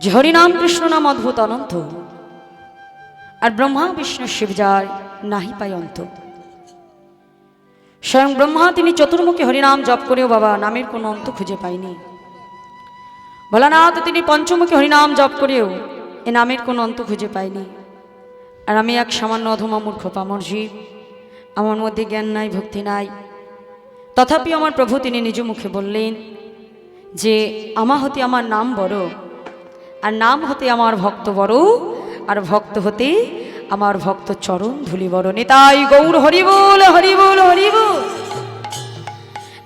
যে হরিনাম কৃষ্ণ নাম অদ্ভুত অনন্ত, আর ব্রহ্মা বিষ্ণু শিব যার নাহি পায় অন্ত। স্বয়ং ব্রহ্মা তিনি চতুর্মুখী হরিনাম জপ করেও বাবা নামের কোনো অন্ত খুঁজে পায়নি। ভোলানাথ তিনি পঞ্চমুখী হরিনাম জপ করেও এ নামের কোনো অন্ত খুঁজে পায়নি। আর আমি এক সামান্য অধমা মূর্খ পামর জীব, আমার মধ্যে জ্ঞান নাই, ভক্তি নাই, তথাপি আমার প্রভু তিনি নিজ মুখে বললেন যে আমা হতে আমার নাম বড়, আর নাম হতে আমার ভক্ত বড়, আর ভক্ত হতে আমার ভক্ত চরণ ধুলি বড়। নিতাই গৌর হরি বল, হরি বল, হরি বল।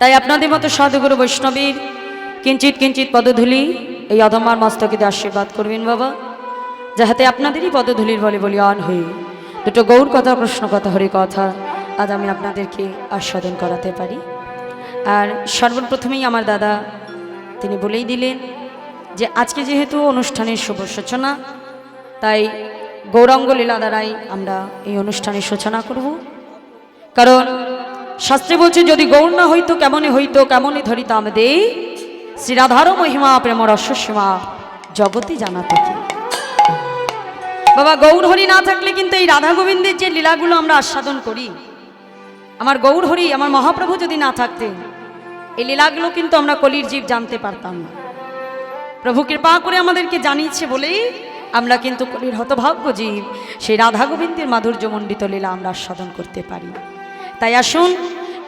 তাই আপনাদের মতো সাধুগুরু বৈষ্ণবীর কিঞ্চিত কিঞ্চিত পদধূলি এই অধমার মস্তকে দিয়ে আশীর্বাদ করবেন বাবা, যাহাতে আপনাদেরই পদধূলির বলে বলিয়ান হয়ে দুটো গৌর কথা, প্রশ্ন কথা, হরি কথা আজ আমি আপনাদেরকে আস্বাদন করাতে পারি। আর সর্বপ্রথমেই আমার দাদা তিনি বলেই দিলেন যে আজকে যেহেতু অনুষ্ঠানের শুভ সূচনা, তাই গৌরাঙ্গ লীলা দ্বারাই আমরা এই অনুষ্ঠানের সূচনা করব। কারণ শাস্ত্রে বলছে যদি গৌর না হইতো কেমনে হইতো, কেমনে ধরিতাম দে শ্রীরাধার মহিমা প্রেম রসসীমা জগতে জানা থেকে। বাবা গৌর হরি না থাকলে কিন্তু এই রাধা গোবিন্দের যে লীলাগুলো আমরা আস্বাদন করি, আমার গৌর হরি আমার মহাপ্রভু যদি না থাকতেন এই লীলাগুলো কিন্তু আমরা কলির জীব জানতে পারতাম না। প্রভু কৃপা করে আমাদেরকে জানিয়েছে বলেই আমরা কিন্তু কলির হতভাগ্য জীব সেই রাধা গোবিন্দের মাধুর্যমণ্ডিত লীলা আমরা আস্বাদন করতে পারি। তাই আসুন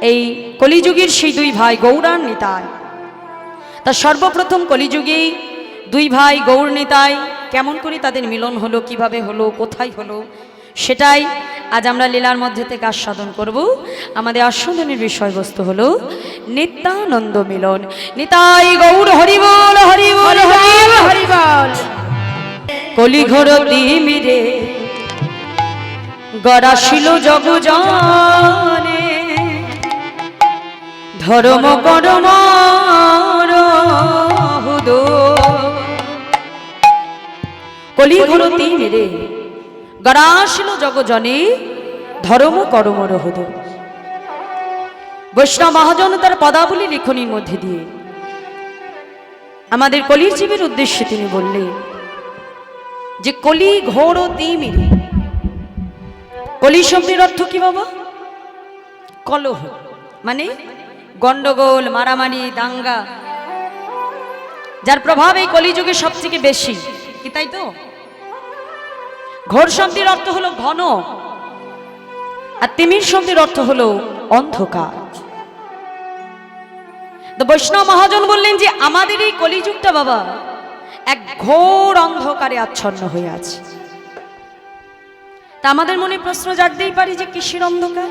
এই কলিযুগের সেই দুই ভাই গৌর আর নিতাই, তা সর্বপ্রথম কলিযুগে দুই ভাই গৌর নিতাই কেমন করে তাদের মিলন হলো, কিভাবে হলো, কোথায় হলো, সেটাই আজ আমরা লীলার মধ্যে থেকে আস্বাদন করব। আমাদের আস্বাদনের বিষয়বস্তু হলো নিত্যানন্দ মিলন। নিতাই গৌর হরি বল, হরি বল, হরি বল। কলি ঘোর তিমিরে গড়াছিল জগ জানে, ধর্ম কর্ম হুদো। কলি ঘোর তিমিরে গড়াছিল জগ জনে, ধর্ম কর্ম রহুদ। বৈষ্ণব মহাজন তার পদাবলী লিখনির মধ্যে দিয়ে আমাদের কলির জীবের উদ্দেশ্যে তিনি বললেন যে কলি ঘোর তিমিরে। কলি শব্দের অর্থ কি বাবা? কলহ, মানে গন্ডগোল, মারামারি, দাঙ্গা, যার প্রভাব এই কলিযুগে সবথেকে বেশি, কি তাই তো? ঘোর শব্দের অর্থ হলো ঘন, আর তিমির শব্দের অর্থ হলো অন্ধকার। তো বৈষ্ণব মহাজন বললেন যে আমাদের এই কলিযুগটা বাবা এক ঘোর অন্ধকারে আচ্ছন্ন হয়ে আছে। তা আমাদের মনে প্রশ্ন জাগতেই পারি যে কিসের অন্ধকার?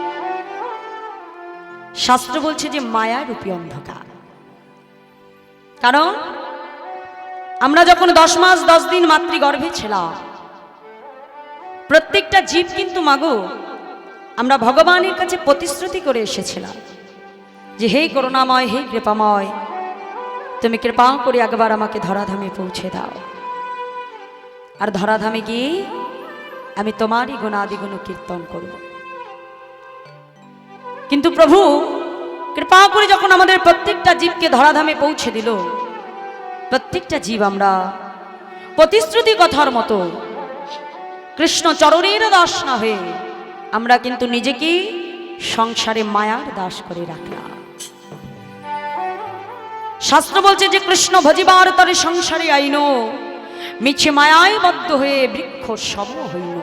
শাস্ত্র বলছে যে মায়ারূপী অন্ধকার। কারণ আমরা যখন 10 মাস 10 দিন মাতৃগর্ভে ছিলাম, প্রত্যেকটা জীব কিন্তু মাগো আমরা ভগবানের কাছে প্রতিশ্রুতি করে এসেছিলাম যে হে করুণাময়, হে কৃপাময়, তুমি কৃপা করে একবার আমাকে ধরাধামে পৌঁছে দাও, আর ধরাধামে গিয়ে আমি তোমারই গুণাদিগুণ কীর্তন করব। কিন্তু প্রভু কৃপা করে যখন আমাদের প্রত্যেকটা জীবকে ধরাধামে পৌঁছে দিল, প্রত্যেকটা জীব আমরা প্রতিশ্রুতি কথার মতো কৃষ্ণ চরণের দাস না হয়ে আমরা কিন্তু নিজেকে সংসারে মায়ার দাস করে রাখলাম। শাস্ত্র বলছে যে কৃষ্ণ ভজিবার তরে সংসারে আইন, মিছে মায়ায় বদ্ধ হয়ে বৃক্ষ সম হইল।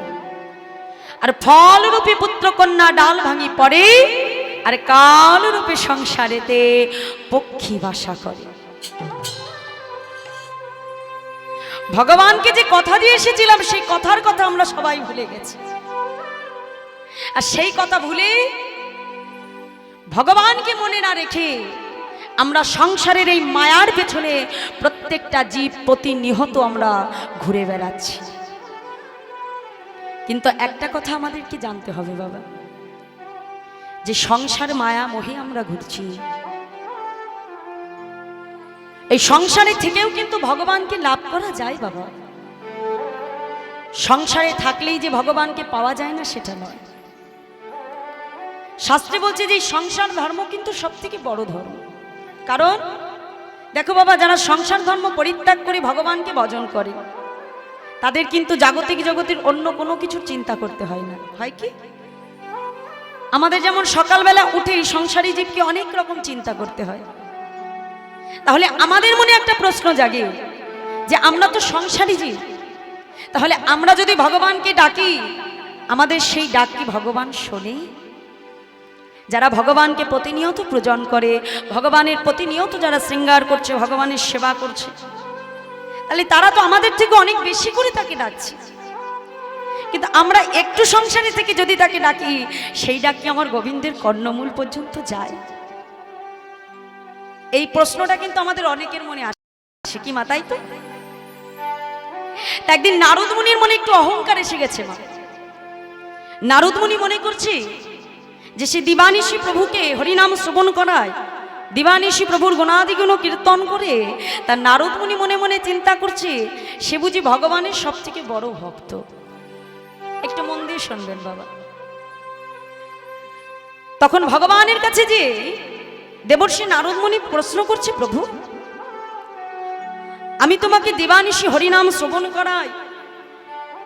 আর ফলরূপী পুত্র কন্যা ডাল ভাঙি পড়ে, আর কালরূপে সংসারেতে পক্ষী বাসা করে। ভগবানকে যে কথা দিয়ে এসেছিলাম সেই কথার কথা আমরা সবাই ভুলে গেছি। আর সেই কথা ভুলে ভগবানকে মনে না রেখে আমরা সংসারের এই মায়ার পেছনে প্রত্যেকটা জীব প্রতিনিহত আমরা ঘুরে বেড়াচ্ছি। কিন্তু একটা কথা আমাদেরকে জানতে হবে বাবা, যে সংসার মায়া মোহে আমরা ঘুরছি, এই সংসারে থেকেও কিন্তু ভগবানকে লাভ করা যায় বাবা। সংসারে থাকলেই যে ভগবানকে পাওয়া যায় না সেটা নয়। শাস্ত্রে বলছে যে সংসার ধর্ম কিন্তু সবথেকে বড় ধর্ম। কারণ দেখো বাবা, যারা সংসার ধর্ম পরিত্যাগ করে ভগবানকে ভজন করে তাদের কিন্তু জাগতিক জগতের অন্য কোনো কিছু চিন্তা করতে হয় না। হয় কি? আমাদের যেমন সকালবেলা উঠেই সংসারী জীবকে অনেক রকম চিন্তা করতে হয়। তাহলে আমাদের মনে একটা প্রশ্ন জাগে যে আমরা তো সংসারী জীব, তাহলে আমরা যদি ভগবানকে ডাকি আমাদের সেই ডাক কি ভগবান শোনে? যারা ভগবানকে প্রতিনিয়ত পূজন করে, ভগবানের প্রতিনিয়ত যারা শৃঙ্গার করছে, ভগবানের সেবা করছে, তাহলে তারা তো আমাদের থেকে অনেক বেশি করে তাকে ডাকছে। কিন্তু আমরা একটু সংসারে থেকে যদি তাকে ডাকি, সেই ডাক কি আমার গোবিন্দের কর্ণমূল পর্যন্ত যায়? এই প্রশ্নটা কিন্তু আমাদের অনেকের মনে আসে কি মা? তাই তো একদিন নারদ মুনির মনে একটু অহংকার এসে গেছে মা। নারদ মুনি মনে করছে যে সে দিবানিশি প্রভুকে হরিনাম শ্রবণ করায়, দিবানিশি প্রভুর গুণাদিগুণ কীর্তন করে, তার নারদ মুনি মনে মনে চিন্তা করছে সে বুঝি ভগবানের সব থেকে বড় ভক্ত। একটু মন দিয়ে শুনবেন বাবা। তখন ভগবানের কাছে যে দেবর্ষি নারদ মুনি প্রশ্ন করছে, প্রভু আমি তোমাকে দিবানিশি হরিনাম শ্রবণ করাই,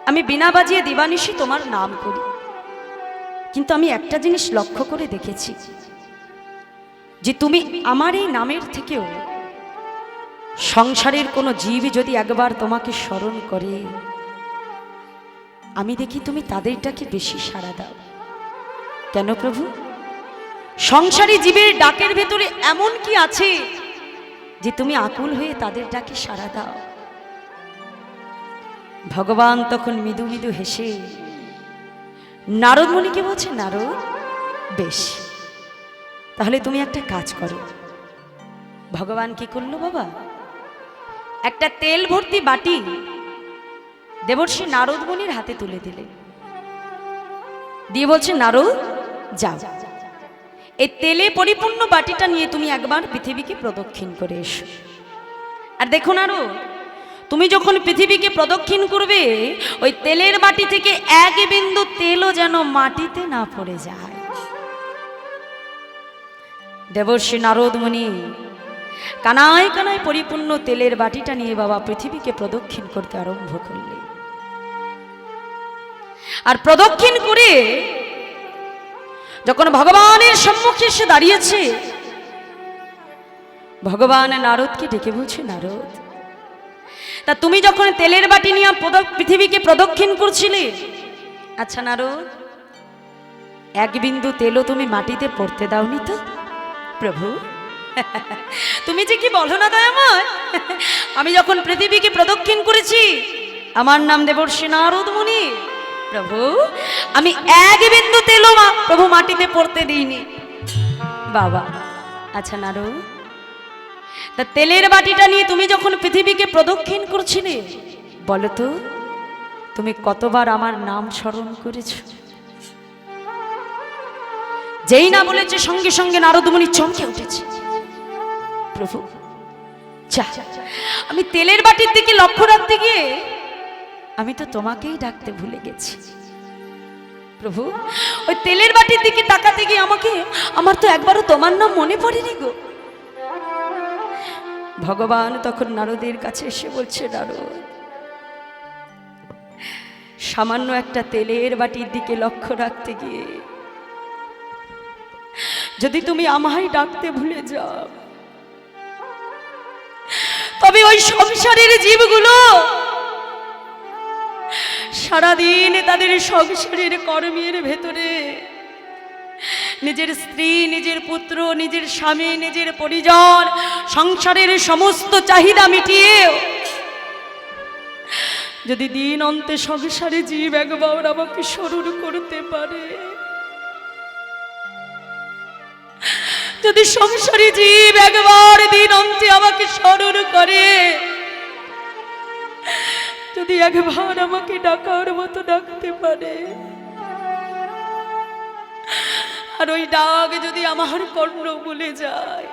আমি বিনা বাজিয়ে দিবানিশি তোমার নাম করি, কিন্তু আমি একটা জিনিস লক্ষ্য করে দেখেছি যে তুমি আমার এই নামের থেকেও সংসারের কোনো জীব যদি একবার তোমাকে স্মরণ করে, আমি দেখি তুমি তাদেরটাকে বেশি সাড়া দাও। কেন প্রভু? সংসারী জীবের ডাকের ভেতরে এমন কি আছে যে তুমি আকুল হয়ে তাদের ডাকে সাড়া দাও? ভগবান তখন মৃদু মৃদু হেসে নারদ মুনিকে বলছে, নারদ বেশ, তাহলে তুমি একটা কাজ করো। ভগবান কি করলো বাবা? একটা তেল ভর্তি বাটি দেবর্ষি নারদ মুনির হাতে তুলে দিলে, দিয়ে বলছে, নারদ যাও, এই তেলে পরিপূর্ণ বাটিটা নিয়ে তুমি একবার পৃথিবীকে প্রদক্ষিণ করে এসো। আর দেখো নারদ, তুমি যখন পৃথিবীকে প্রদক্ষিণ করবে, ওই তেলের বাটি থেকে এক বিন্দু তেলও যেন মাটিতে না পড়ে যায়। দেবর্ষি নারদ মুনি কানায় কানায় পরিপূর্ণ তেলের বাটিটা নিয়ে বাবা পৃথিবীকে প্রদক্ষিণ করতে আরম্ভ করলেন। আর প্রদক্ষিণ করে যখন ভগবানের সম্মুখে এসে দাঁড়িয়েছে, ভগবান নারদকে ডেকে বলছে, নারদ তা তুমি যখন তেলের বাটি নিয়ে পৃথিবীকে প্রদক্ষিণ করছিলে, আচ্ছা নারদ এক বিন্দু তেলও তুমি মাটিতে পড়তে দাওনি তো? প্রভু তুমি যে কি বলো না দয়াময়, আমি যখন পৃথিবীকে প্রদক্ষিণ করেছি, আমার নাম দেবর্ষি নারদ মুনি, প্রভু আমি এক বিন্দু তেলও প্রভু মাটিতে পড়তে দিইনি। বাবা আচ্ছা নারদ, তা তেলের বাটিটা নিয়ে তুমি যখন পৃথিবীকে প্রদক্ষিণ করছিলে, বলো তো তুমি কতবার আমার নাম স্মরণ করেছ? যেই না বলেছে সঙ্গে সঙ্গে নারদ মুনি চমকে উঠেছে, প্রভু যা, আমি তেলের বাটির দিকে লক্ষ্য রাখতে গিয়ে আমি তো তোমাকেই ডাকতে ভুলে গেছি। প্রভু ওই তেলের বাটির দিকে তাকাতে গিয়ে আমার তো একবারও তোমার নাম মনে পড়েনি গো। ভগবান তখন নারদের কাছে এসে বলছে, নারদ সামান্য একটা তেলের বাটির দিকে লক্ষ্য রাখতে গিয়ে যদি তুমি আমায় ডাকতে ভুলে যাও, তবে ওই সংসারের জীবগুলো সারাদিন তাদের সংসারের কর্মের ভেতরে নিজের স্ত্রী, নিজের পুত্র, নিজের স্বামী, নিজের পরিজন, সংসারের সমস্ত চাহিদা মিটিয়ে যদি দিন অন্তে সংসারে জীব একবার আমাকে স্মরণ করতে পারে, যদি সংসারী জীব একবার দিন অন্তে আমাকে স্মরণ করে, যদি একবার আমাকে ডাকার মতো ডাকতে পারে, আর ওই ডাক যদি আমার কর্ণ বলে যায়,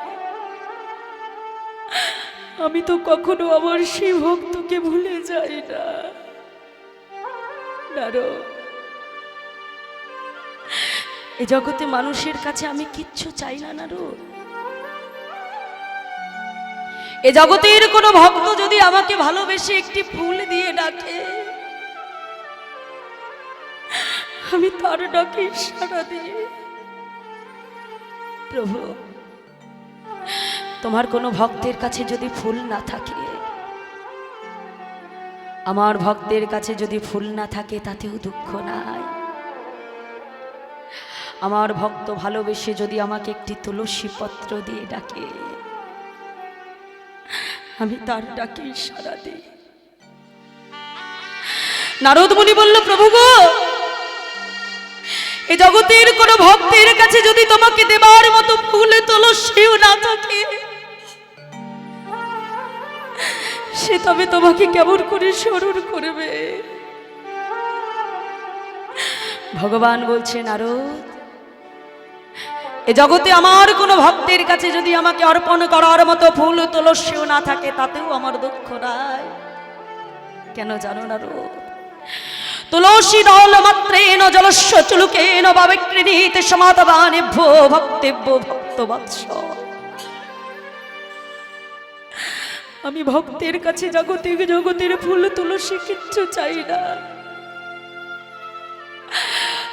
আমি তো কখনো আমার সেই ভক্তকে ভুলে যাই না। নারদ এই জগতে মানুষের কাছে আমি কিচ্ছু চাই না নারদ, এ জগতের কোনো ভক্ত যদি আমাকে ভালোবেসে একটি ফুল দিয়ে ডাকে, আমি তার ডাকে সাড়া দিই। প্রভু, তোমার কোনো ভক্তের কাছে যদি ফুল না থাকে, আমার ভক্তের কাছে যদি ফুল না থাকে, তাতেও দুঃখ নাই। আমার ভক্ত ভালোবেসে যদি আমাকে একটি তুলসী পত্র দিয়ে ডাকে, আমি তার ডাকে সাড়া দিই। নারদ মুনি বলল, প্রভু গো, এই জগতের কোন ভক্তের কাছে যদি তোমাকে দেবার মতো ফুল তুলসীও না থাকে, সে তবে তোমাকে কেমন করে স্মরণ করবে? ভগবান বলছেন, নারদ, এ জগতে আমার কোন ভক্তের কাছে যদি আমাকে অর্পণ করার মতো ফুল তুলসীও না থাকে, তাতেও আমার দুঃখ নাই। কেন জানো নারদ? তুলসী দল মাত্রেণ জলস্য চুলুকেন বাবিক্রীণীতে সমাদবানেভ্যো ভক্তেভ্যো ভক্তবৎস। আমি ভক্তের কাছে জগতের ফুল তুলসী কিচ্ছু চাই না।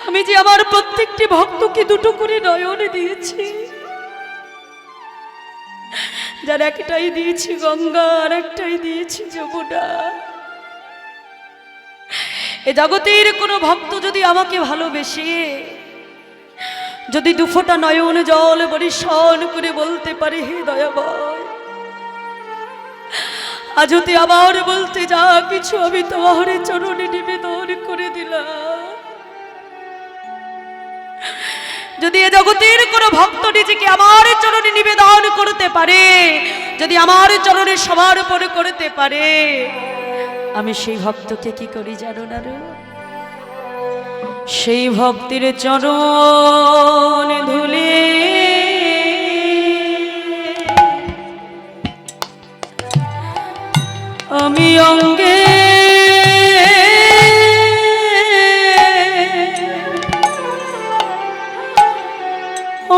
আমি যে আমার প্রত্যেকটি ভক্তকে দুটো করে নয়ন দিয়েছি, যার একটাই দিয়েছি গঙ্গা, আর একটাই দিয়েছি যমুনা। এ জগতের কোনো ভক্ত যদি আমাকে ভালোবেসে যদি দুফোঁটা নয়ন জল বরিশন করে বলতে পারে, হে দয়াময়, আজ হতে আবার বলতে যা কিছু আমি তোমার চরণে নিবেদন করে দিলাম। যদি এ জগতের কোনো ভক্ত নিজেকে আমার চরণে নিবেদন করতে পারে, যদি আমার চরণে সমর্পণ করতে পারে, আমি সেই ভক্তকে কি করি জানো না? সেই ভক্তির চরণ ধুলে আমি অঙ্গে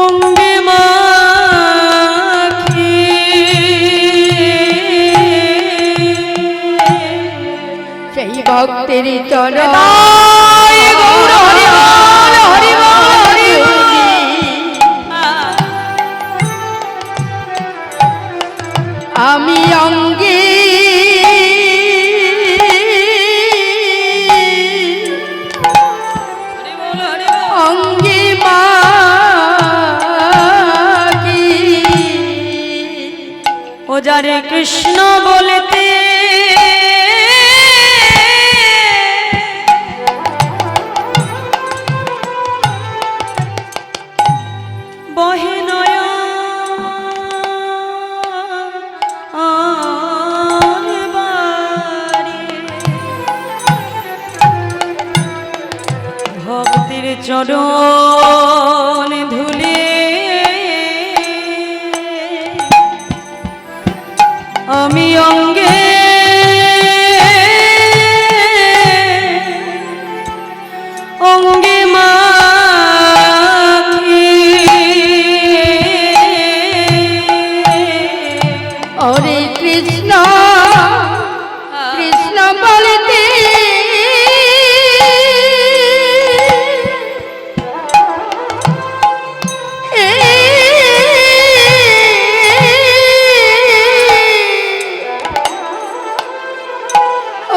অঙ্গে মাখি, সেই ভক্তের চরণ আমি অঙ্গে অঙ্গে মাগি। ও যারে কৃষ্ণ বলতে বহে নয়ন বারে, ভক্তির চরণ ধুলে আমি অঙ্গে অঙ্গে মাখি। ওরে কৃষ্ণ কৃষ্ণ বলতে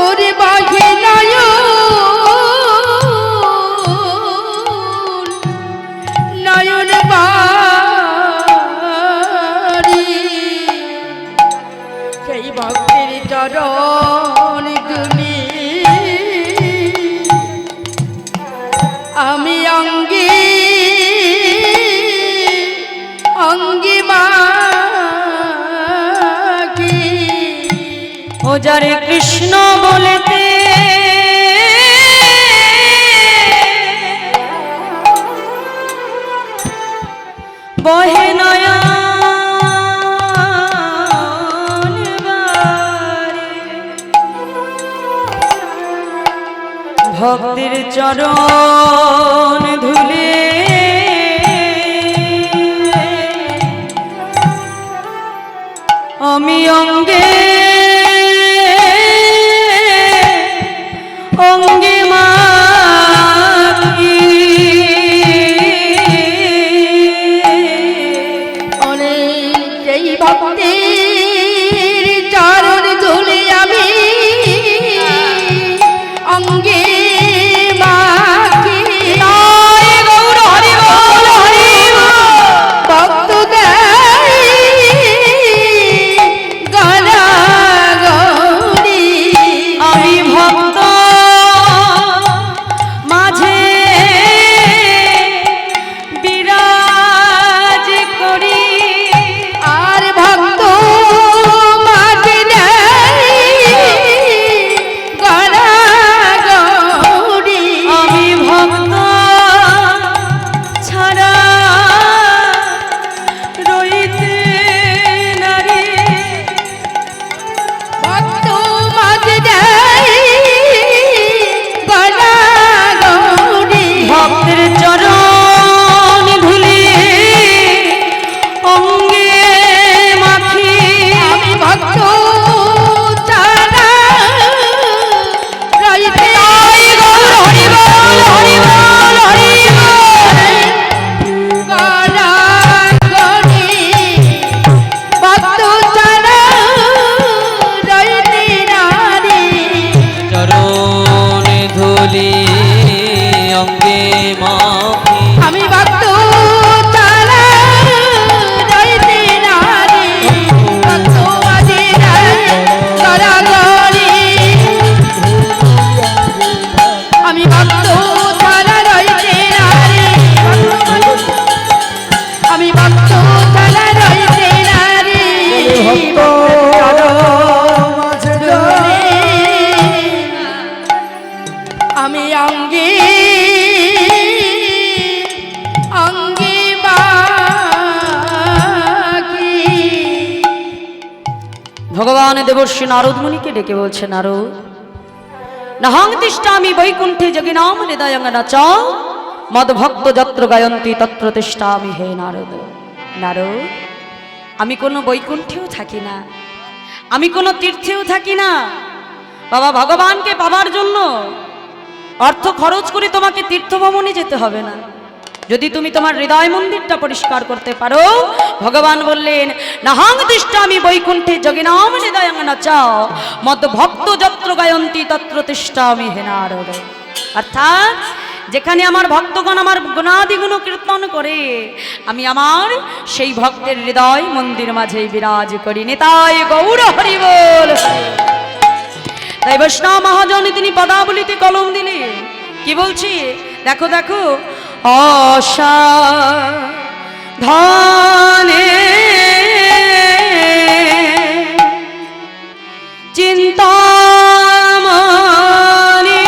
ওরে বাঘে নয়ন বাড়ি, সেই ভক্তের চরণ ধুলি আমি অঙ্গে অঙ্গে মাগি। ও যারে কৃষ্ণ বলতে বহে নয়ন বারে, ভক্তির চরণ ধুলে আমি অঙ্গে অঙ্গে মাখি অনেক সেই ভক্তের চরণ ধুলি আমি অঙ্গে মাখি তাই গৌর হরি বল হরি বল। ভক্ত দেয় গণাগণি আমি ভক্ত মাঝে বিরাজ করি আর ভক্ত মাঝে দেয় গণাগণি আমি ভক্ত ছাড়া রইতে নারী ভক্ত মাঝে দেয় গণাগণি ভক্তের চরণ ধুলি অঙ্গে মাখি আমি ভক্ত ছাড়া রইতে তাই গৌর হরি বল হরি বল হরি বল। গণাগণি ভক্ত ছাড়া রইতে নারী চরণে ধুলি অঙ্গে মাখি আমি ভক্ত ছাড়া রইতে নারী ভক্ত মাঝে দেয় গণাগণি আমি ভক্ত ছাড়া রইতে নারী আমি ভক্ত ছাড়া রইতে নারী আমি অঙ্গে অঙ্গে মাখি ভগবান দেবর্ষি নারদ মুনিকে ডেকে বলছে নারদ নাহং তিষ্ঠামি বৈকুণ্ঠে যোগিনাম হৃদয়ং নাচ মদ ভক্ত যত্র গায়ন্তি তত্র তিষ্ঠামি হে নারদ। নারদ আমি কোনো বৈকুণ্ঠেও থাকি না, আমি কোনো তীর্থেও থাকি না বাবা। ভগবানকে পাবার জন্য অর্থ খরচ করে তোমাকে তীর্থ ভ্রমণে যেতে হবে না। যদি তুমি তোমার হৃদয় মন্দিরটা পরিষ্কার করতে পারো, ভগবান বললেন নাহং তিষ্ঠামি বৈকুণ্ঠে যোগিনাম হৃদয়ং নাচ মদ ভক্ত যত্র গায়ন্তি তত্র তিষ্ঠামি হে নারদ। অর্থাৎ যেখানে আমার ভক্তগণ আমার গুণাদিগুণ কীর্তন করে, আমি আমার সেই ভক্তের হৃদয় মন্দির মাঝেই বিরাজ করি। নিতাই গৌর হরি বল। তাই বৈষ্ণব মহাজন তিনি পদাবলিতে কলম দিলে কি বলছি দেখো দেখো অসাধনে চিন্তামণি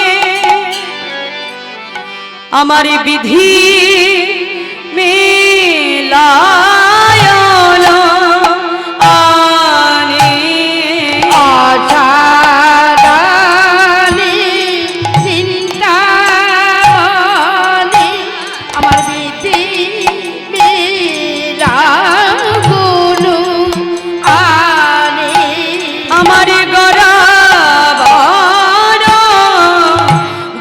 আমার বিধি মিলায়ল আনি আশাদানি চিন্তামণি আমার বিধি মিলাগুনু আনি আমার গরাবর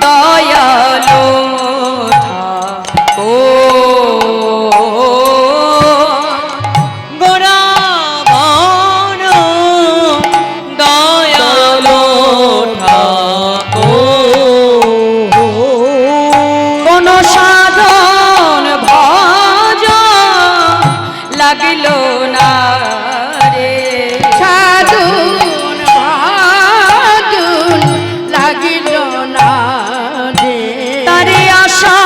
দয়ালো ও গরাবর দয়ালো কোন সাধন ভজ লাগিল না রে সাধুন ভাজুন লাগিল না রে তারে আশা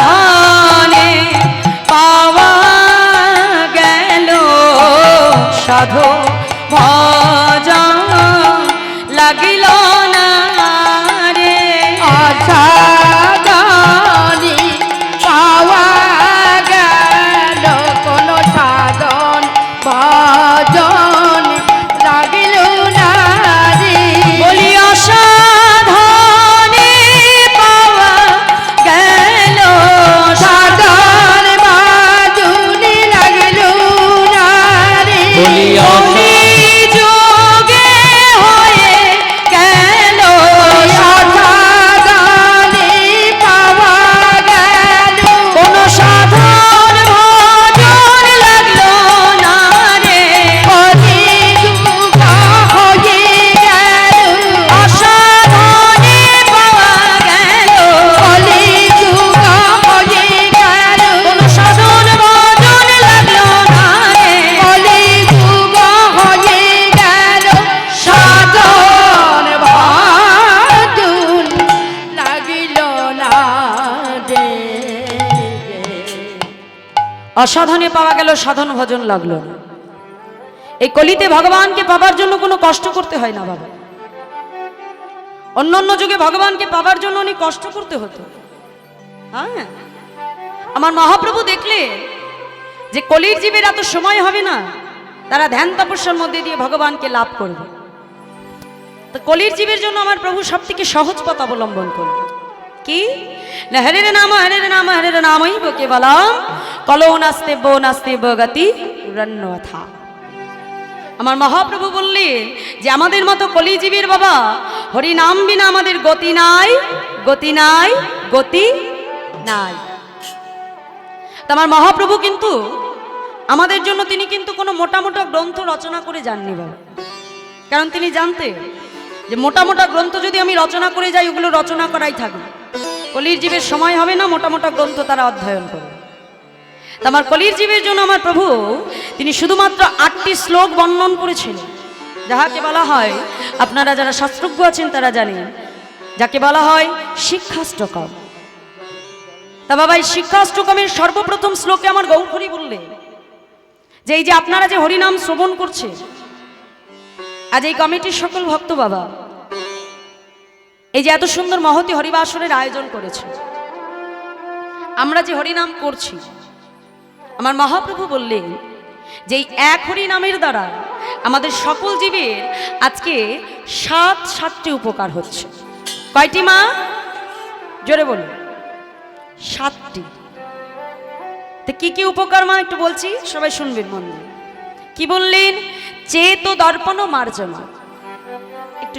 ধনে পাওয়া গেল সাধু ভজন লাগিল না রে আশাদানি পাওয়া গেল কোন সাধন ভজন লাগিল না রে বলি আশা ধনে পাওয়া গেল সাধন ভাজুন লাগিল না রে বলি আশা অসাধনে পাওয়া গেল, সাধন ভজন লাগলো না। এই কলিতে ভগবানকে পাবার জন্য কোনো কষ্ট করতে হয় না বাবা। অন্য অন্য যুগে ভগবানকে পাবার জন্য অনেক কষ্ট করতে হতো। হ্যাঁ, আমার মহাপ্রভু দেখলে যে কলির জীবের এত সময় হবে না, তারা ধ্যান তপস্যার মধ্যে দিয়ে ভগবানকে লাভ করবে। তো কলির জীবের জন্য আমার প্রভু সব থেকে সহজ পথ অবলম্বন করবে। কি না, হরের নাম হরের নাম হরের নামই বকে বলাম, কলো নাস্তে বো নাস্তে বগতি রণ্যথা। আমার মহাপ্রভু বললেন যে আমাদের মতো কলিজীবীর বাবা হরি নাম বিনা আমাদের গতি নাই, গতি নাই, গতি নাই। আমার মহাপ্রভু কিন্তু আমাদের জন্য তিনি কিন্তু কোনো মোটা মোটা গ্রন্থ রচনা করে যাননি বাবা। কারণ তিনি জানতেন যে মোটা মোটা গ্রন্থ যদি আমি রচনা করে যাই, ওগুলো রচনা করাই থাকবে, কলির জীবের সময় হবে না মোটা মোটা গ্রন্থ তারা অধ্যয়ন করবে। আমার কলির জীবের জন্য আমার প্রভু তিনি শুধুমাত্র 8টি শ্লোক বর্ণন করেছিলেন, যাহাকে বলা হয়, আপনারা যারা শাস্ত্রজ্ঞ আছেন তারা জানেন, যাকে বলা হয় শিক্ষাষ্টকম। তা বাবা, এই শিক্ষাষ্টকমের সর্বপ্রথম শ্লোকে আমার গৌরহরি বললেন যে এই যে আপনারা যে হরিনাম শ্রবণ করছে, আজ এই কমিটির সকল ভক্ত বাবা এই যে এত সুন্দর মহতি হরিবাসরের আয়োজন করেছে, আমরা যে হরিনাম করছি, আমার মহাপ্রভু বললেন যে এই এক হরিনামের দ্বারা আমাদের সকল জীবের আজকে 7টি উপকার হচ্ছে। কয়টি মা? জোরে বলুন। 7টি। তো কি কি উপকার মা একটু বলছি, সবাই শুনবেন মন দিয়ে। কি বললেন? চেত দর্পণ মার্জনা, একটু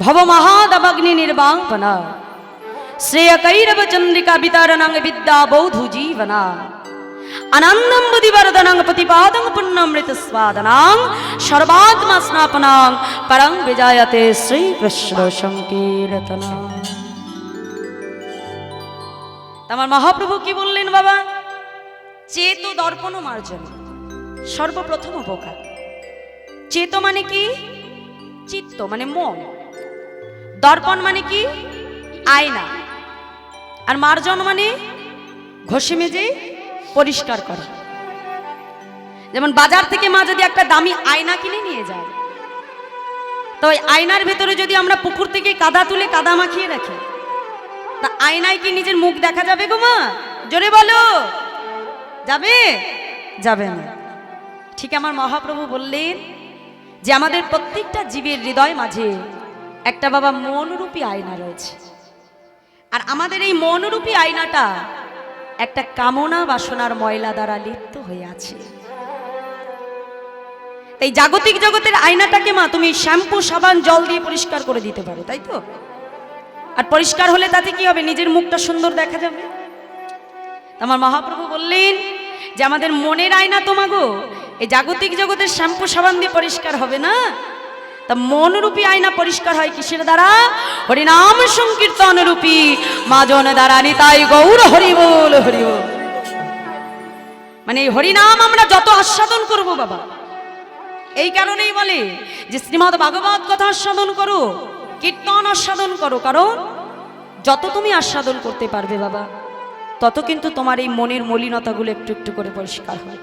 ভব মহাদবাগ্নি নির্বাপনা, শ্রেয় কৈরব চন্দ্রিকা বিতারণাং বিদ্যা বৌধু জীবনা, আনন্দম বুদ্ধিবর্ধনাং প্রতিপাদং পুণ্যমৃত স্বাদনাং সর্বাত্মা স্নাপনাং পরং বিজায়তে শ্রীকৃষ্ণ সংকীর্তনা। আমার মহাপ্রভু কি বললেন বাবা? চেত দর্পণ মার্জন, সর্বপ্রথম উপকার। চেত মানে কি? চিত্ত মানে মন। দর্পণ মানে কি? আয়না। আর মার্জন মানে ঘষে মেজে পরিষ্কার করা। যেমন বাজার থেকে মা যদি একটা দামি আয়না কিনে নিয়ে যায়, তো ওই আয়নার ভেতরে যদি আমরা পুকুর থেকে কাদা তুলে কাদা মাখিয়ে রাখি, তা আয়নায় কি নিজের মুখ দেখা যাবে গো মা? জোরে বলো, যাবে? যাবে না। ঠিক আমার মহাপ্রভু বললেন যে আমাদের প্রত্যেকটা জীবের হৃদয় মাঝে একটা বাবা মনরূপী আয়না রয়েছে। আর আমাদের এই মনরূপী আয়নাটা একটা কামনা বাসনার ময়লা দ্বারা লিপ্ত হয়ে আছে। এই জাগতিক জগতের আয়নাটাকে মা তুমি শ্যাম্পু সাবান জল দিয়ে পরিষ্কার করে দিতে পারো, তাই তো? আর পরিষ্কার হলে তাতে কি হবে? নিজের মুখটা সুন্দর দেখা যাবে। আমার মহাপ্রভু বললেন যে আমাদের মনের আয়না তো মাগো এই জাগতিক জগতের শ্যাম্পু সাবান দিয়ে পরিষ্কার হবে না, তা মনরূপী আয়না পরিষ্কার হয় কিসের দ্বারা? হরিনাম সংকীর্তন রূপী মাজন দ্বারা। নিতাই গৌর হরি বল, হরি বল। মানে এই হরিনাম আমরা যত আস্বাদন করব বাবা, এই কারণেই বলে যে শ্রীমদ্ ভাগবত কথা আস্বাদন করো, কীর্তন আস্বাদন করো। কারণ যত তুমি আস্বাদন করতে পারবে বাবা, তত কিন্তু তোমার এই মনের মলিনতাগুলো একটু একটু করে পরিষ্কার হয়।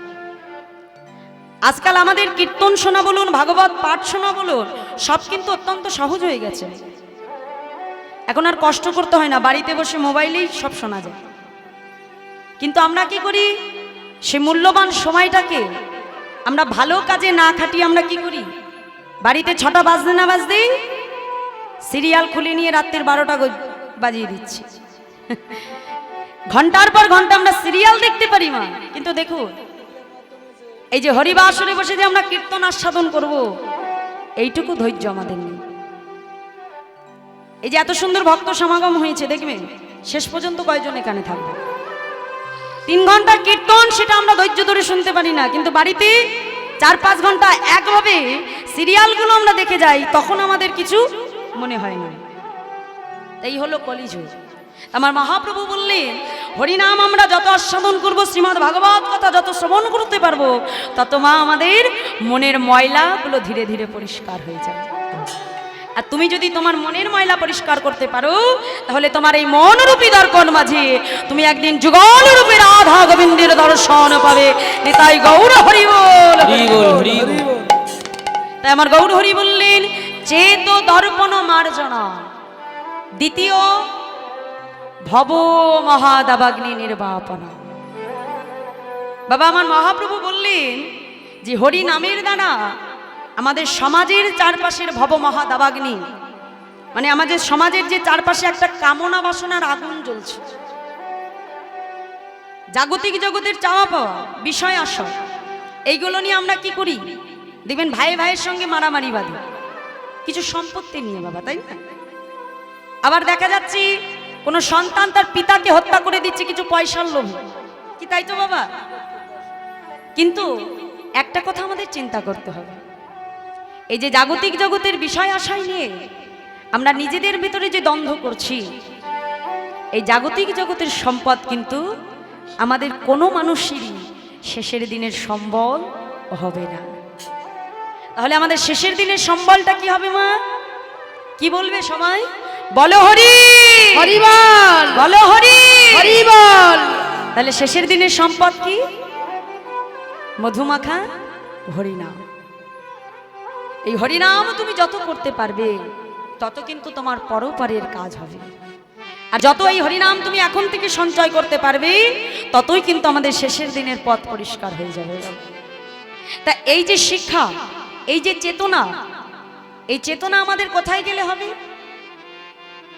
আজকাল আমাদের কীর্তন শোনা বলুন, ভাগবত পাঠ শোনা বলুন, সব কিন্তু অত্যন্ত সহজ হয়ে গেছে। এখন আর কষ্ট করতে হয় না, বাড়িতে বসে মোবাইলেই সব শোনা যায়। কিন্তু আমরা কি করি? সে মূল্যবান সময়টাকে আমরা ভালো কাজে না খাটিয়ে আমরা কি করি? বাড়িতে 6টা বাজতে না বাজতেই সিরিয়াল খুলে নিয়ে রাত্রির 12টা বাজিয়ে দিচ্ছি। ঘন্টার পর ঘন্টা আমরা সিরিয়াল দেখতে পারি মা, কিন্তু দেখুন এই যে হরিবাসরে বসে যে আমরা কীর্তন আস্বাদন করব, এইটুকু ধৈর্য আমাদের নেই। এই যে এত সুন্দর ভক্ত সমাগম হয়েছে, দেখবেন শেষ পর্যন্ত কয়জন এখানে থাকবে? 3 ঘন্টা কীর্তন, সেটা আমরা ধৈর্য ধরে শুনতে পারি না, কিন্তু বাড়িতে 4-5 ঘন্টা একভাবে সিরিয়ালগুলো আমরা দেখে যাই, তখন আমাদের কিছু মনে হয় না। এই হলো কলিযুগ। আমার মহাপ্রভু বললেন হরিনাম আমরা যত আস্বাদন করব, শ্রীমদ্ ভাগবত কথা যত শ্রবণ করতে পারবো, তত মা আমাদের মনের ময়লাগুলো ধীরে ধীরে পরিষ্কার হয়ে যাবে। আর তুমি যদি তোমার মনের ময়লা পরিষ্কার করতে পারো, তাহলে তোমার এই মনরূপী দর্পণ মাঝে তুমি একদিন যুগল রূপে রাধা গোবিন্দের দর্শন পাবে। নিতাই গৌর হরি বল। হরি বল, হরি বল। তাই আমার গৌর হরি বললেন, চেত দর্পণ মার্জনা, দ্বিতীয় ভব মহাদাবাগ্নি নির্বাপনা। বাবা আমার মহাপ্রভু বললেন যে হরি নামের দ্বারা আমাদের সমাজের চারপাশের ভব মহাদাবাগ্নি, মানে আমাদের সমাজের যে চারপাশে একটা কামনা বাসনার আগুন জ্বলছে, জাগতিক জগতের চাওয়া পাওয়া, বিষয় আশয়, এইগুলো নিয়ে আমরা কি করি? দেখবেন ভাই ভাইয়ের সঙ্গে মারামারি বাঁধে কিছু সম্পত্তি নিয়ে বাবা, তাই না? আবার দেখা যাচ্ছে কোনো সন্তান তার পিতাকে হত্যা করে দিচ্ছে কিছু পয়সার লোভে, কি তাই তো বাবা? কিন্তু একটা কথা আমাদের চিন্তা করতে হবে, এই যে জাগতিক জগতের বিষয় আশায় নিয়ে আমরা নিজেদের ভিতরে যে দ্বন্দ্ব করছি, এই জাগতিক জগতের সম্পদ কিন্তু আমাদের কোনো মানুষেরই শেষের দিনের সম্বল হবে না। তাহলে আমাদের শেষের দিনের সম্বলটা কি হবে মা? কি বলবে সবাই? বলো হরি হরি বল, বলো হরি হরি বল। তাহলে শেষের দিনের সম্পদ কি? মধুমাখা হরিনাম। এই হরিনাম তুমি যত করতে পারবে তত কিন্তু তোমার পরপারের কাজ হবে। আর যত এই হরিনাম তুমি এখন থেকে সঞ্চয় করতে পারবে ততই কিন্তু আমাদের শেষের দিনের পথ পরিষ্কার হয়ে যাবে। তা এই যে শিক্ষা, এই যে চেতনা, এই চেতনা আমাদের কোথায় গেলে হবে?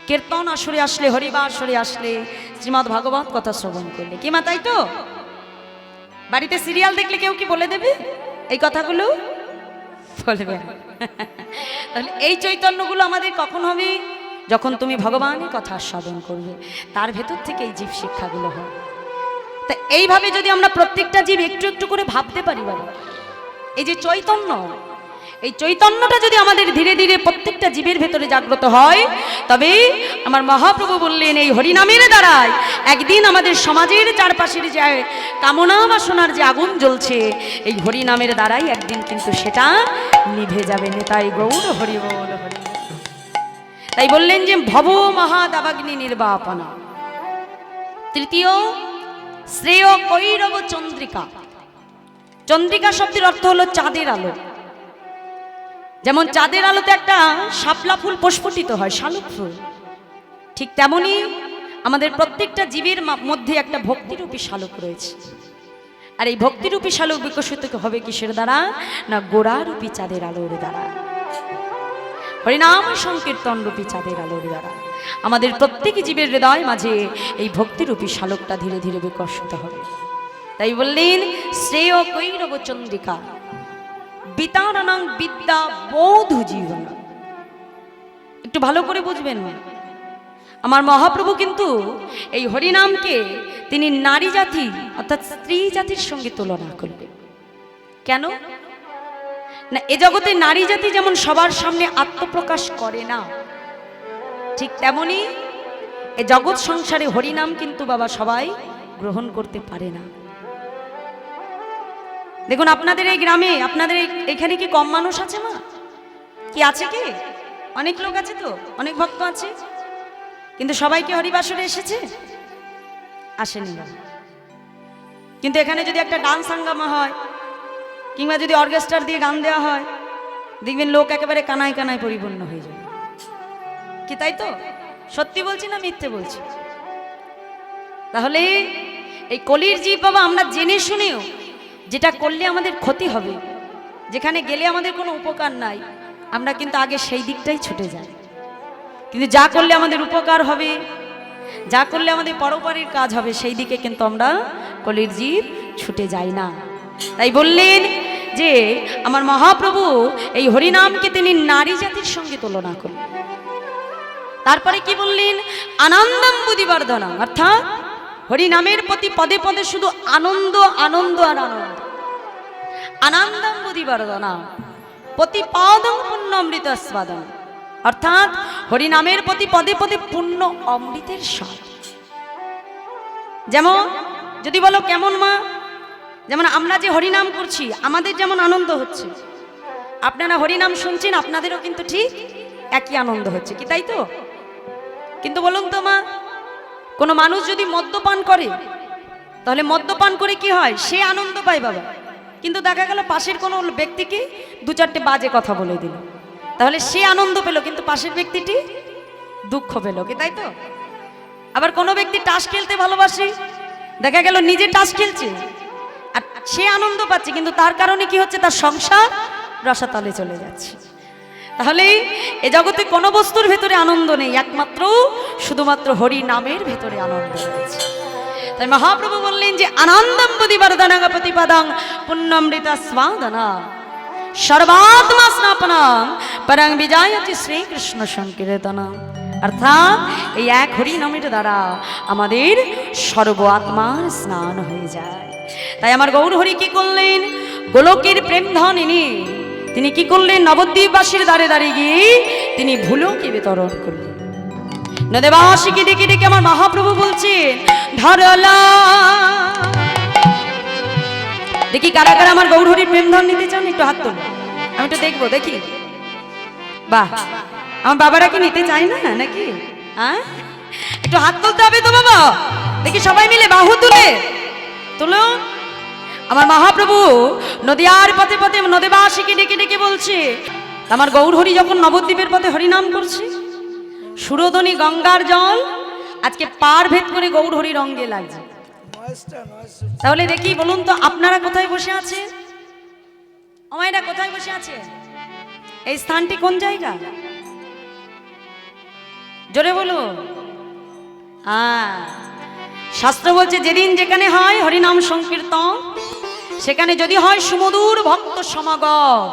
কীর্তন আসরে আসলে, হরিবা আসরে আসলে, শ্রীমদ্ ভাগবত কথা শ্রবণ করলে, কি মা তাই তো? বাড়িতে সিরিয়াল দেখলে কেউ কি বলে দেবে এই কথাগুলো? বলবে না। তাহলে এই চৈতন্যগুলো আমাদের কখন হবে? যখন তুমি ভগবানের কথা আস্বাদন করবে, তার ভেতর থেকে এই জীব শিক্ষাগুলো হয়। তা এইভাবে যদি আমরা প্রত্যেকটা জীব একটু একটু করে ভাবতে পারি বাবা, এই যে চৈতন্য, এই চৈতন্যটা যদি আমাদের ধীরে ধীরে প্রত্যেকটা জীবের ভেতরে জাগ্রত হয়, তবে আমার মহাপ্রভু বললেন এই হরিনামের দ্বারাই একদিন আমাদের সমাজের চারপাশের যে কামনা বাসনার যে আগুন জ্বলছে, এই হরিনামের দ্বারাই একদিন কিন্তু সেটা নিভে যাবে। তাই গৌর হরি বল, হরি বল। তাই বললেন যে ভব মহাদাবাগ্নি নির্বাপনা। তৃতীয় শ্রেয় কৈরব চন্দ্রিকা। চন্দ্রিকা শব্দের অর্থ হলো চাঁদের আলো। যেমন চাঁদের আলোতে একটা শাপলা ফুল প্রস্ফুটিত হয়, শালুক ফুল, ঠিক তেমনি আমাদের প্রত্যেকটা জীবের মধ্যে একটা ভক্তিরূপী শালুক রয়েছে। আর এই ভক্তিরূপী শালুক বিকশিত হবে কিসের দ্বারা? না গোড়ারূপী চাঁদের আলোর দ্বারা, হরিনাম সংকীর্তন রূপী চাঁদের আলোর দ্বারা আমাদের প্রত্যেক জীবের হৃদয় মাঝে এই ভক্তিরূপী শালুকটা ধীরে ধীরে বিকশিত হবে। তাই বললেন শ্রেয় কৈরব চন্দ্রিকা বিতানাং বিদ্যা বৌধ জীবন। একটু ভালো করে বুঝবেন, আমার মহাপ্রভু কিন্তু এই হরিনামকে তিনি নারী জাতি অর্থাৎ স্ত্রী জাতির সঙ্গে তুলনা করলেন। কেন না? এ জগতে নারী জাতি যেমন সবার সামনে আত্মপ্রকাশ করে না, ঠিক তেমনি এ জগৎ সংসারে হরিনাম কিন্তু বাবা সবাই গ্রহণ করতে পারে না। দেখুন আপনাদের এই গ্রামে, আপনাদের এখানে কি কম মানুষ আছে মা? কি আছে? কি অনেক লোক আছে, তো অনেক ভক্ত আছে, কিন্তু সবাই কি হরিবাসরে এসেছে? আসেনি। কিন্তু এখানে যদি একটা ডান্স হাঙ্গামা হয় কিংবা যদি অর্কেস্ট্রার দিয়ে গান দেওয়া হয়, দেখবেন লোক একেবারে কানায় কানায় পরিপূর্ণ হয়ে যায়। কি তাই তো? সত্যি বলছি না মিথ্যে বলছি? তাহলে এই কলির জীব বাবা আমরা জেনে শুনেও যেটা করলে আমাদের ক্ষতি হবে, যেখানে গেলে আমাদের কোনো উপকার নাই, আমরা কিন্তু আগে সেই দিকটাই ছুটে যাই। কিন্তু যা করলে আমাদের উপকার হবে, যা করলে আমাদের পরোপকারের কাজ হবে, সেই দিকে কিন্তু আমরা কলির জীব ছুটে যাই না। তাই বললেন যে আমার মহাপ্রভু এই হরিনামকে তিনি নারী জাতির সঙ্গে তুলনা করলেন। তারপরে কি বললেন? আনন্দম বুদ্ধিবর্ধনা, অর্থাৎ হরিনামের প্রতি পদে পদে শুধু আনন্দ আনন্দ আর আনন্দ। আনন্দম বুদ্ধিবর্ধনা প্রতিপাদং পুণ্য অমৃত স্বাদন, অর্থাৎ হরিনামের প্রতি পদে পদে পুণ্য অমৃতের স্বাদ। যেমন যদি বলো কেমন মা? যেমন আমরা যে হরিনাম করছি আমাদের যেমন আনন্দ হচ্ছে, আপনারা হরিনাম শুনছেন আপনাদেরও কিন্তু ঠিক একই আনন্দ হচ্ছে, কি তাই তো? কিন্তু বলুন তো মা, কোনো মানুষ যদি মদ্যপান করে, তাহলে মদ্যপান করে কি হয়? সে আনন্দ পায় বাবা, কিন্তু দেখা গেল পাশের কোনো ব্যক্তিকে দু চারটে বাজে কথা বলে দিল, তাহলে সে আনন্দ পেল কিন্তু পাশের ব্যক্তিটি দুঃখ পেল, কি তাই তো? আবার কোনো ব্যক্তি টাস খেলতে ভালোবাসে, দেখা গেল নিজে টাস খেলছে আর সে আনন্দ পাচ্ছে, কিন্তু তার কারণে কি হচ্ছে? তার সংসার রসাতলে চলে যাচ্ছে। তাহলে এ জগতে কোনো বস্তুর ভেতরে আনন্দ নেই, একমাত্র শুধুমাত্র হরি নামের ভেতরে আনন্দ রয়েছে। তাই মহাপ্রভু বললেন যে আনন্দম বুদ্ধি বরদানাং প্রতিপদাং পুণ্যমৃতা স্বাদনা সর্বাত্মা স্নাপনাং পরং বিজয়তি শ্রীকৃষ্ণ সংকীর্তনা। অর্থাৎ এই এক হরি নামের দ্বারা আমাদের সর্ব আত্মার স্নান হয়ে যায়। তাই আমার গৌর হরি কি করলেন? গোলকের প্রেম ধন এনে তিনি কি করলেন? নবদ্বীপবাসীর দ্বারে দ্বারে গিয়ে তিনি ভুলোকে বিতরণ করলেন। নদেবাসীকে ডেকে ডেকে আমার মহাপ্রভু বলছেন ধরলা। দেখি কারা কারা আমার গৌর হরির প্রেম ধন নিতে চান, একটু হাত তুলুন, আমি একটু দেখবো। দেখি, বাহ, আমার বাবারা কি নিতে চায় না নাকি? হ্যাঁ, একটু হাত তুলতে হবে তো বাবা, দেখি সবাই মিলে বাহু তুলে তুলুন। আমার মহাপ্রভু নদিয়ার পথে পথে নদেবাসীকে ডেকে ডেকে বলছে, আমার গৌর হরি যখন নবদ্বীপের পথে হরিনাম করছে, সুরধনী গঙ্গার জল আজকে পার ভেদ করে গৌর হরির অঙ্গে লাগছে। তাহলে দেখি বলুন তো, আপনারা কোথায় বসে আছে? আমায়রা কোথায় বসে আছে? এই স্থানটি কোন জায়গা? জোরে বলুন। শাস্ত্র বলছে যেদিন যেখানে হয় হরিনাম সংকীর্তন, সেখানে যদি হয় সুমধুর ভক্ত সমাগম,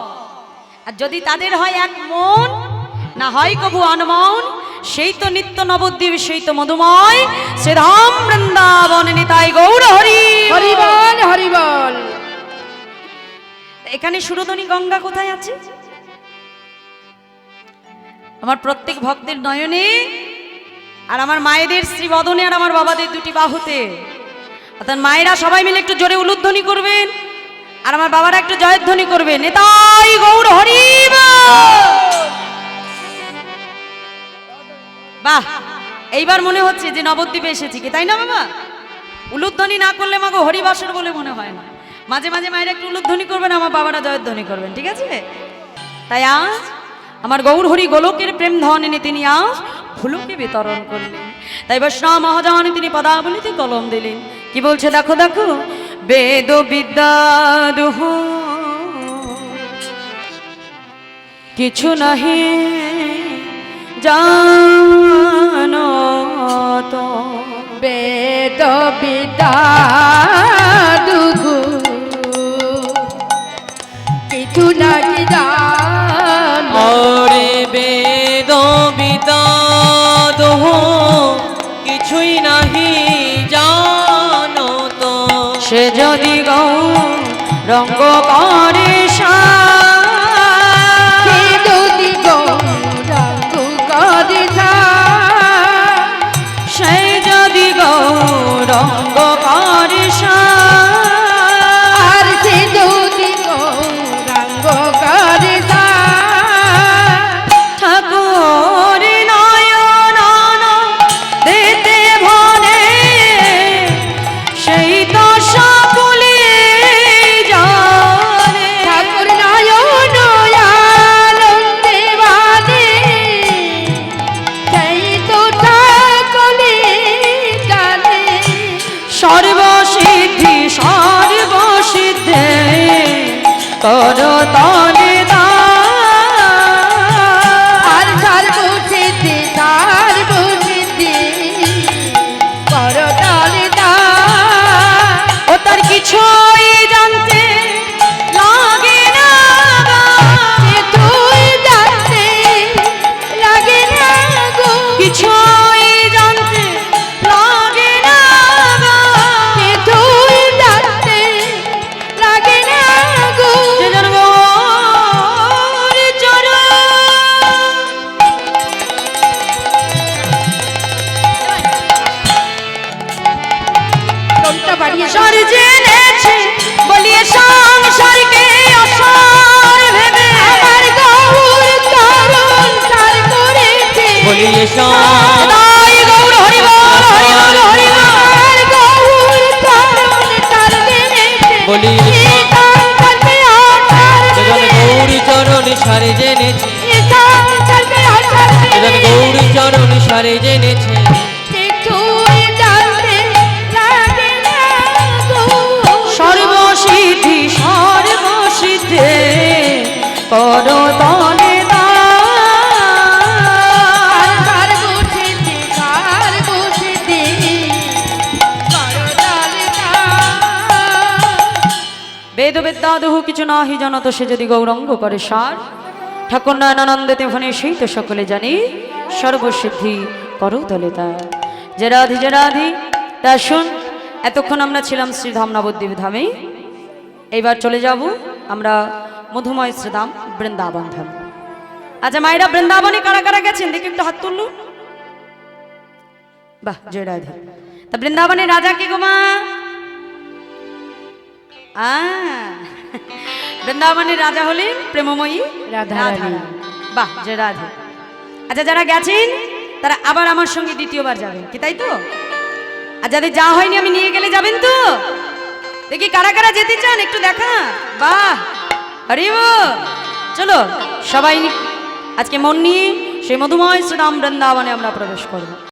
আর যদি তাদের হয় এক মন, না হয় কবু অনমন, সেই তো নিত্য নবদ্বীপ, সেই তো মধুময় শ্রীধাম বৃন্দাবন নিতাই গৌর হরি হরিবল হরিবল। এখানে সুরধনী গঙ্গা কোথায় আছে? আমার প্রত্যেক ভক্তের নয়নে, আর আমার মায়েদের শ্রীবদনে, আর আমার বাবাদের দুটি বাহুতে। অর্থাৎ মায়েরা সবাই মিলে একটু জোরে উলুধ্বনি করবেন, আর আমার বাবারা একটু জয়ধ্বনি করবেন, নিতাই গৌর হরি বাহ। এইবার মনে হচ্ছে যে নবদ্বীপে এসেছি, কি তাই না বাবা? উলুধ্বনি না করলে মাগো হরিবাসর বলে মনে হয় না। মাঝে মাঝে মায়েরা একটু উলুধ্বনি করবেন, আমার বাবারা জয়ধ্বনি করবেন, ঠিক আছে? তাই আজ আমার গৌর হরি গোলকের প্রেম ধন এনে তিনি আজ ফুলকে বিতরণ করলেন। তাই বৈষ্ণব মহাজন তিনি পদাবলিতে কলম দিলেন। কি বলছে দেখো দেখো, বেদ বিদ্যা দুহ কিছু নাহি জানো তো, বেদ বিদ্যা দুহু কিছু নাহি জানো। ওরে বেদ বিদ্যা দুহ কিছুই নাহি জানো তো, সে যদি গৌরঙ্গ করে সে যদি গৌরাঙ্গ করে সে যদি গৌরঙ্গ করে আর সে যদি গৌরাঙ্গ করে ঠাকুর নয়ন দিতে ভরে, সেই তো সকলে যায় বলি এসো তাই গৌর হরি বল হরি বল হরি বল। আর গৌর চরণ তলে নেচে বলি একান্তরে আচার সেজন গৌরী চরণ সারে জেনেছে একান্তরে আচার সেজন গৌরী চরণ সারে জেনেছে কিছুই জানতে লাগে না গো। সর্বসিদ্ধি সর্বসিদ্ধে করতলে কার বসিতে কার বসিতে করতালে বেদ বেদাদহু কিছু নাহি জানত সে যদি গৌরঙ্গ করে সার ঠাকুর নয়নানন্দেতে ভনে সেই তো সকলে জানি সর্বসিদ্ধি করতলে তার। যে রাধি তা শুন, এতক্ষণ আমরা ছিলাম শ্রীধাম নবদ্বীপ ধামে, এইবার চলে যাব আমরা মধুময় শ্রীধাম বৃন্দাবন ধাম। আচ্ছা মায়েরা, বৃন্দাবনে কারা কারা গেছেন দেখি একটু হাত তুলুন। বাহ, জয় রাধে। তা বৃন্দাবনের রাজা কে গো মা? বৃন্দাবনের রাজা হলেন প্রেমময়ী রাধারানী। বাহ, জয় রাধে। আচ্ছা যারা গেছেন তারা আবার আমার সঙ্গে দ্বিতীয়বার যাবেন, কি তাই তো? আর যাদের যা হয়নি আমি নিয়ে গেলে যাবেন তো? দেখি কারা কারা যেতে চান একটু দেখা। বাহ, হরি বল। চলো সবাই আজকে মন নিয়ে সেই মধুময় শ্রীরাম বৃন্দাবনে আমরা প্রবেশ করব।